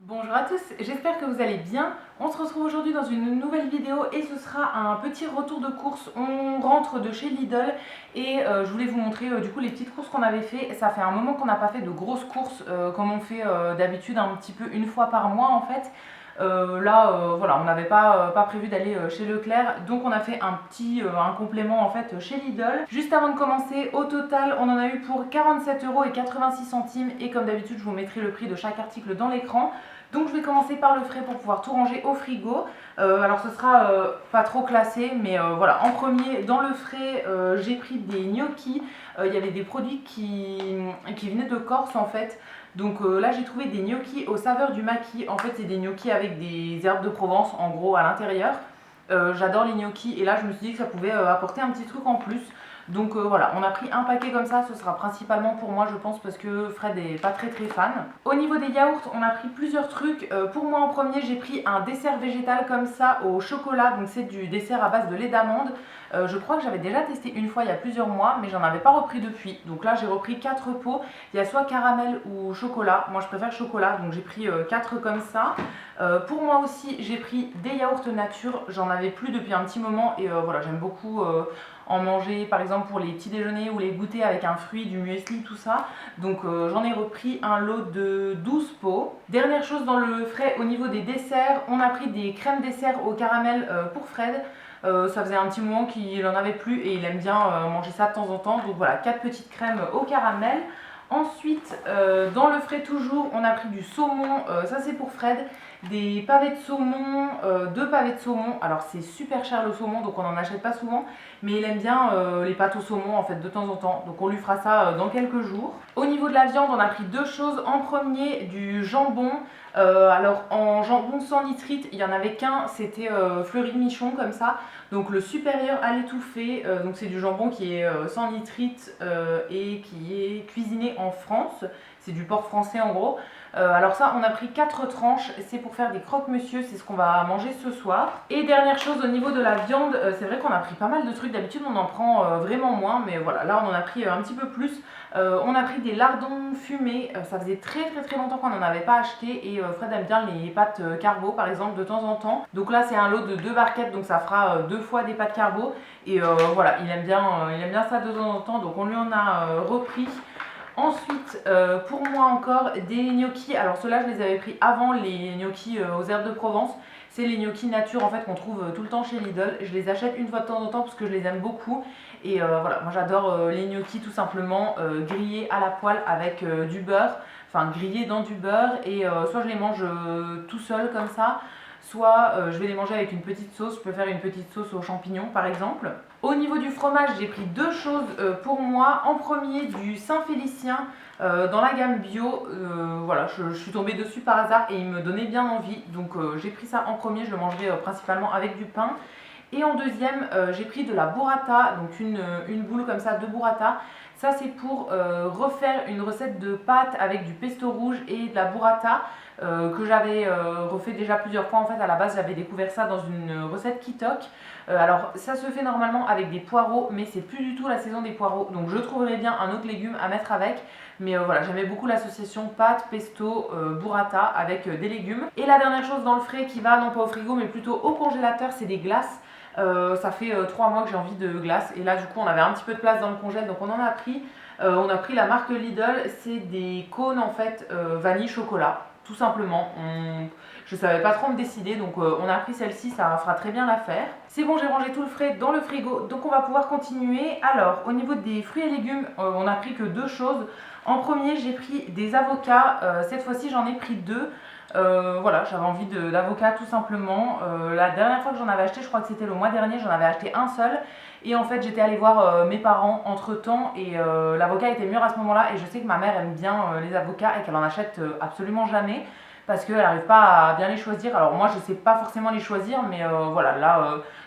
Bonjour à tous, j'espère que vous allez bien. On se retrouve aujourd'hui dans une nouvelle vidéo et ce sera un petit retour de course. On rentre de chez Lidl et je voulais vous montrer du coup les petites courses qu'on avait fait. Ça fait un moment qu'on n'a pas fait de grosses courses comme on fait d'habitude un petit peu une fois par mois en fait. Voilà, on n'avait pas prévu d'aller chez Leclerc, donc on a fait un complément en fait chez Lidl. Juste avant de commencer, au total, on en a eu pour 47,86 € et comme d'habitude, je vous mettrai le prix de chaque article dans l'écran. Donc je vais commencer par le frais pour pouvoir tout ranger au frigo. Alors ce sera pas trop classé, mais voilà. En premier, dans le frais, j'ai pris des gnocchis. Il y avait des produits qui venaient de Corse en fait. Donc là j'ai trouvé des gnocchis aux saveurs du maquis. En fait c'est des gnocchis avec des herbes de Provence en gros à l'intérieur. J'adore les gnocchis et là je me suis dit que ça pouvait apporter un petit truc en plus. Donc voilà, on a pris un paquet comme ça, ce sera principalement pour moi je pense parce que Fred est pas très fan. Au niveau des yaourts, on a pris plusieurs trucs. Pour moi en premier j'ai pris un dessert végétal comme ça au chocolat, donc c'est du dessert à base de lait d'amande. Je crois que j'avais déjà testé une fois il y a plusieurs mois mais j'en avais pas repris depuis. Donc là j'ai repris 4 pots, il y a soit caramel ou chocolat, moi je préfère chocolat donc j'ai pris 4 comme ça. Pour moi aussi j'ai pris des yaourts nature, j'en avais plus depuis un petit moment et voilà j'aime beaucoup en manger par exemple pour les petits déjeuners ou les goûters avec un fruit, du muesli, tout ça. Donc j'en ai repris un lot de 12 pots. Dernière chose dans le frais au niveau des desserts, on a pris des crèmes dessert au caramel pour Fred. Ça faisait un petit moment qu'il en avait plus et il aime bien manger ça de temps en temps. Donc voilà, 4 petites crèmes au caramel. Ensuite, dans le frais toujours, on a pris du saumon, ça c'est pour Fred, des pavés de saumon, 2 pavés de saumon. Alors c'est super cher le saumon, donc on n'en achète pas souvent, mais il aime bien les pâtes au saumon en fait de temps en temps, donc on lui fera ça dans quelques jours. Au niveau de la viande, on a pris deux choses. En premier, du jambon. Alors en jambon sans nitrite, il n'y en avait qu'un, c'était Fleury Michon comme ça. Donc le supérieur à l'étouffée, donc c'est du jambon qui est sans nitrite et qui est cuisiné en France. C'est du porc français en gros. Alors ça, on a pris 4 tranches, c'est pour faire des croque-monsieur, c'est ce qu'on va manger ce soir. Et dernière chose, au niveau de la viande, c'est vrai qu'on a pris pas mal de trucs, d'habitude on en prend vraiment moins, mais voilà, là on en a pris un petit peu plus. On a pris des lardons fumés, ça faisait très longtemps qu'on n'en avait pas acheté et Fred aime bien les pâtes carbo par exemple de temps en temps. Donc là c'est un lot de 2 barquettes, donc ça fera 2 fois des pâtes carbo et voilà, il aime bien ça de temps en temps, donc on lui en a repris. Ensuite, pour moi encore, des gnocchis. Alors ceux-là, je les avais pris avant les gnocchis aux herbes de Provence. C'est les gnocchis nature en fait qu'on trouve tout le temps chez Lidl. Je les achète une fois de temps en temps parce que je les aime beaucoup. Et voilà, moi j'adore les gnocchis tout simplement grillés à la poêle avec du beurre. Enfin grillés dans du beurre. Et soit je les mange tout seul comme ça, soit je vais les manger avec une petite sauce. Je peux faire une petite sauce aux champignons par exemple. Au niveau du fromage, j'ai pris deux choses pour moi. En premier, du Saint-Félicien dans la gamme bio. Voilà, je suis tombée dessus par hasard et il me donnait bien envie. Donc j'ai pris ça en premier, je le mangerai principalement avec du pain. Et en deuxième, j'ai pris de la burrata, donc une boule comme ça de burrata. Ça c'est pour refaire une recette de pâtes avec du pesto rouge et de la burrata que j'avais refait déjà plusieurs fois. En fait à la base j'avais découvert ça dans une recette Kitok. Alors ça se fait normalement avec des poireaux, mais c'est plus du tout la saison des poireaux, donc je trouverai bien un autre légume à mettre avec. Mais voilà, j'aimais beaucoup l'association pâtes, pesto, burrata avec des légumes. Et la dernière chose dans le frais qui va non pas au frigo mais plutôt au congélateur, c'est des glaces. Ça fait 3 mois que j'ai envie de glace et là du coup on avait un petit peu de place dans le congèle donc on en a pris. On a pris la marque Lidl, c'est des cônes en fait vanille chocolat tout simplement. Je savais pas trop me décider donc on a pris celle-ci, ça fera très bien l'affaire. C'est bon, j'ai rangé tout le frais dans le frigo donc on va pouvoir continuer. Alors au niveau des fruits et légumes, on a pris que deux choses. En premier j'ai pris des avocats, cette fois-ci j'en ai pris deux. Voilà, j'avais envie d'avocat tout simplement. La dernière fois que j'en avais acheté, je crois que c'était le mois dernier, j'en avais acheté un seul. Et en fait, j'étais allée voir mes parents entre temps et l'avocat était mûr à ce moment-là. Et je sais que ma mère aime bien les avocats et qu'elle en achète absolument jamais parce qu'elle n'arrive pas à bien les choisir. Alors moi, je sais pas forcément les choisir, mais voilà, là,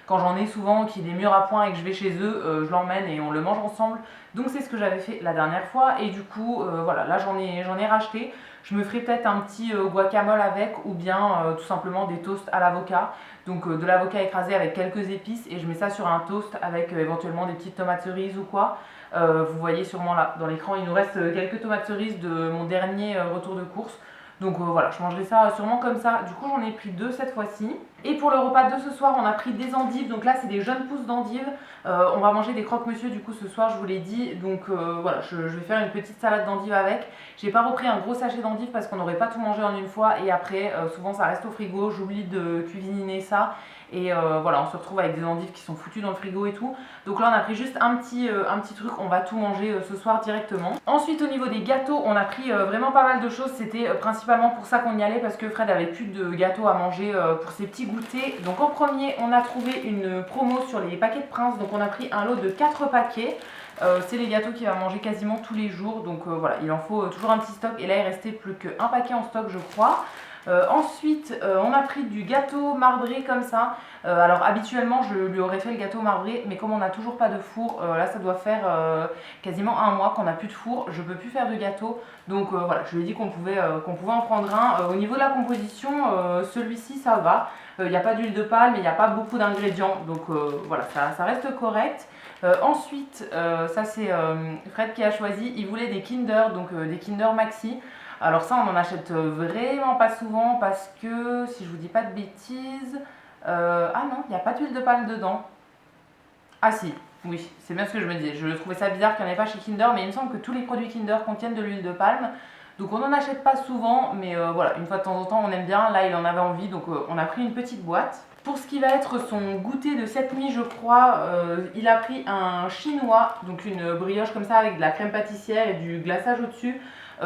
quand j'en ai souvent qui est des mûrs à point et que je vais chez eux, je l'emmène et on le mange ensemble. Donc c'est ce que j'avais fait la dernière fois et du coup, voilà, là j'en ai racheté. Je me ferai peut-être un petit guacamole avec ou bien tout simplement des toasts à l'avocat. Donc de l'avocat écrasé avec quelques épices et je mets ça sur un toast avec éventuellement des petites tomates cerises ou quoi. Vous voyez sûrement là dans l'écran, il nous reste quelques tomates cerises de mon dernier retour de course. Donc voilà, je mangerai ça sûrement comme ça. Du coup, j'en ai pris 2 cette fois-ci. Et pour le repas de ce soir, on a pris des endives. Donc là, c'est des jeunes pousses d'endives. On va manger des croque-monsieur du coup ce soir, je vous l'ai dit. Donc voilà, je vais faire une petite salade d'endives avec. J'ai pas repris un gros sachet d'endives parce qu'on n'aurait pas tout mangé en une fois. Et après, souvent ça reste au frigo. J'oublie de cuisiner ça. Et voilà, on se retrouve avec des endives qui sont foutues dans le frigo et tout. Donc là, on a pris juste un petit truc. On va tout manger ce soir directement. Ensuite, au niveau des gâteaux, on a pris vraiment pas mal de choses. C'était principalement pour ça qu'on y allait parce que Fred avait plus de gâteaux à manger pour ses petits goûters. Donc en premier, on a trouvé une promo sur les paquets de Prince. Donc on a pris un lot de 4 paquets. C'est les gâteaux qu'il va manger quasiment tous les jours. Donc voilà, il en faut toujours un petit stock. Et là, il restait plus qu'un paquet en stock, je crois. Ensuite, on a pris du gâteau marbré comme ça. Alors habituellement, je lui aurais fait le gâteau marbré, mais comme on n'a toujours pas de four, là ça doit faire quasiment un mois qu'on n'a plus de four. Je peux plus faire de gâteau, donc voilà, je lui ai dit qu'on pouvait en prendre un. Au niveau de la composition, celui-ci ça va. Il n'y a pas d'huile de palme, il n'y a pas beaucoup d'ingrédients, donc voilà, ça reste correct. Ensuite, ça c'est Fred qui a choisi. Il voulait des Kinder, donc des Kinder Maxi. Alors ça, on en achète vraiment pas souvent parce que, si je vous dis pas de bêtises, ah non, il n'y a pas d'huile de palme dedans. Ah si, oui, c'est bien ce que je me disais. Je trouvais ça bizarre qu'il n'y en ait pas chez Kinder, mais il me semble que tous les produits Kinder contiennent de l'huile de palme. Donc on n'en achète pas souvent, mais voilà, une fois de temps en temps, on aime bien. Là, il en avait envie, donc on a pris une petite boîte. Pour ce qui va être son goûter de cette nuit, je crois, il a pris un chinois, donc une brioche comme ça avec de la crème pâtissière et du glaçage au-dessus.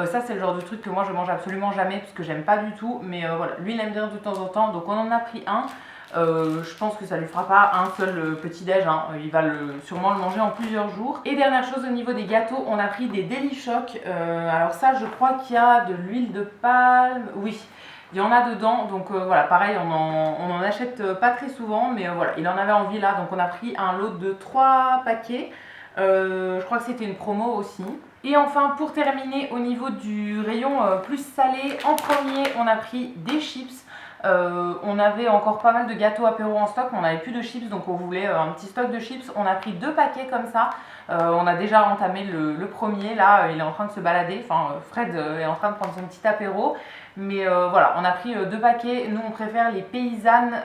Ça c'est le genre de truc que moi je mange absolument jamais parce que j'aime pas du tout, mais voilà, lui il aime bien de temps en temps, donc on en a pris un. Je pense que ça lui fera pas un seul petit déj, hein. Il va sûrement le manger en plusieurs jours. Et dernière chose au niveau des gâteaux, on a pris des Deli-Choc. Alors ça je crois qu'il y a de l'huile de palme, oui. Il y en a dedans, donc voilà, pareil, on en achète pas très souvent, mais voilà, il en avait envie là, donc on a pris un lot de 3 paquets. Je crois que c'était une promo aussi. Et enfin, pour terminer, au niveau du rayon plus salé, en premier, on a pris des chips. On avait encore pas mal de gâteaux apéro en stock, mais on n'avait plus de chips, donc on voulait un petit stock de chips. On a pris 2 paquets comme ça. On a déjà entamé le premier, là, il est en train de se balader. Enfin, Fred est en train de prendre son petit apéro. Mais voilà, on a pris 2 paquets. Nous, on préfère les paysannes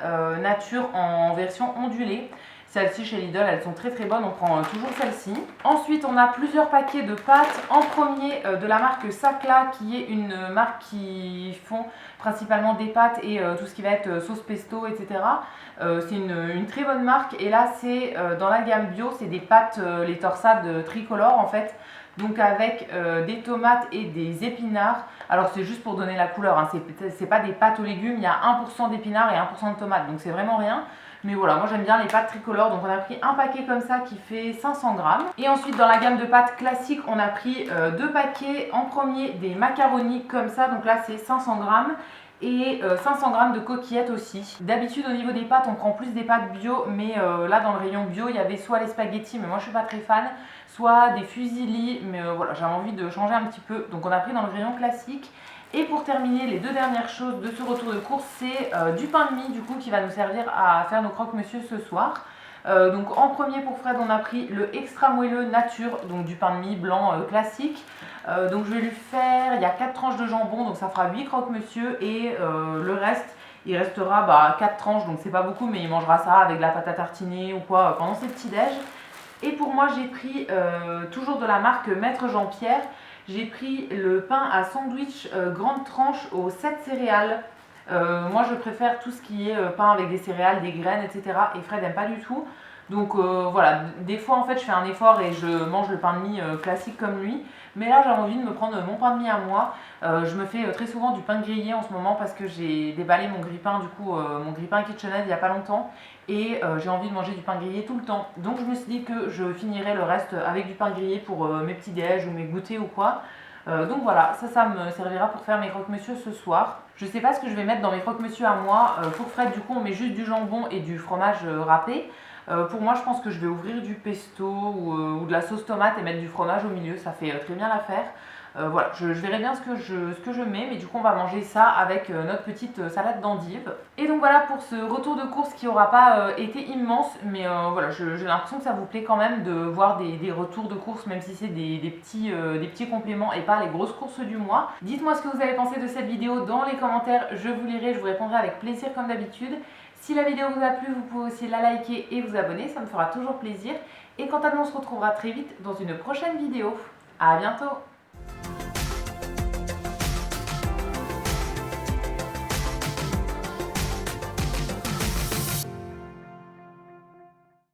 nature en version ondulée. Celles-ci chez Lidl, elles sont très très bonnes, on prend toujours celle-ci. Ensuite, on a plusieurs paquets de pâtes. En premier, de la marque Sakla, qui est une marque qui font principalement des pâtes et tout ce qui va être sauce pesto, etc. C'est une très bonne marque. Et là, c'est dans la gamme bio, c'est des pâtes, les torsades tricolores en fait. Donc avec des tomates et des épinards. Alors c'est juste pour donner la couleur, hein. C'est pas des pâtes aux légumes, il y a 1% d'épinards et 1% de tomates, donc c'est vraiment rien. Mais voilà, moi j'aime bien les pâtes tricolores, donc on a pris un paquet comme ça qui fait 500 grammes. Et ensuite dans la gamme de pâtes classiques, on a pris 2 paquets. En premier, des macaronis comme ça, donc là c'est 500 grammes. Et 500 grammes de coquillettes aussi. D'habitude au niveau des pâtes, on prend plus des pâtes bio, mais là dans le rayon bio, il y avait soit les spaghettis, mais moi je suis pas très fan, soit des fusilli, mais voilà, j'avais envie de changer un petit peu. Donc on a pris dans le rayon classique. Et pour terminer, les 2 dernières choses de ce retour de course, c'est du pain de mie du coup qui va nous servir à faire nos croque-monsieur ce soir. Donc en premier pour Fred, on a pris le extra moelleux nature, donc du pain de mie blanc classique. Donc je vais lui faire, il y a 4 tranches de jambon, donc ça fera 8 croque-monsieur et le reste, il restera 4 tranches, donc c'est pas beaucoup, mais il mangera ça avec de la pâte à tartiner ou quoi pendant ses petits déj. Et pour moi, j'ai pris toujours de la marque Maître Jean-Pierre. J'ai pris le pain à sandwich grande tranche aux 7 céréales. Moi, je préfère tout ce qui est pain avec des céréales, des graines, etc. Et Fred n'aime pas du tout. Donc voilà, des fois en fait je fais un effort et je mange le pain de mie classique comme lui. Mais là j'ai envie de me prendre mon pain de mie à moi. Je me fais très souvent du pain grillé en ce moment parce que j'ai déballé mon grille-pain du coup, mon grille-pain KitchenAid il n'y a pas longtemps. Et j'ai envie de manger du pain grillé tout le temps. Donc je me suis dit que je finirais le reste avec du pain grillé pour mes petits déj ou mes goûters ou quoi. Donc voilà, ça me servira pour faire mes croque-monsieur ce soir. Je sais pas ce que je vais mettre dans mes croque-monsieur à moi. Pour Fred du coup on met juste du jambon et du fromage râpé. Pour moi, je pense que je vais ouvrir du pesto ou de la sauce tomate et mettre du fromage au milieu. Ça fait très bien l'affaire. Voilà, je verrai bien ce que je mets, mais du coup on va manger ça avec notre petite salade d'endives. Et donc voilà pour ce retour de course qui n'aura pas été immense, mais voilà, j'ai l'impression que ça vous plaît quand même de voir des retours de course, même si c'est des petits compléments et pas les grosses courses du mois. Dites-moi ce que vous avez pensé de cette vidéo dans les commentaires, je vous lirai, je vous répondrai avec plaisir comme d'habitude. Si la vidéo vous a plu, vous pouvez aussi la liker et vous abonner, ça me fera toujours plaisir. Et quant à nous, on se retrouvera très vite dans une prochaine vidéo. À bientôt!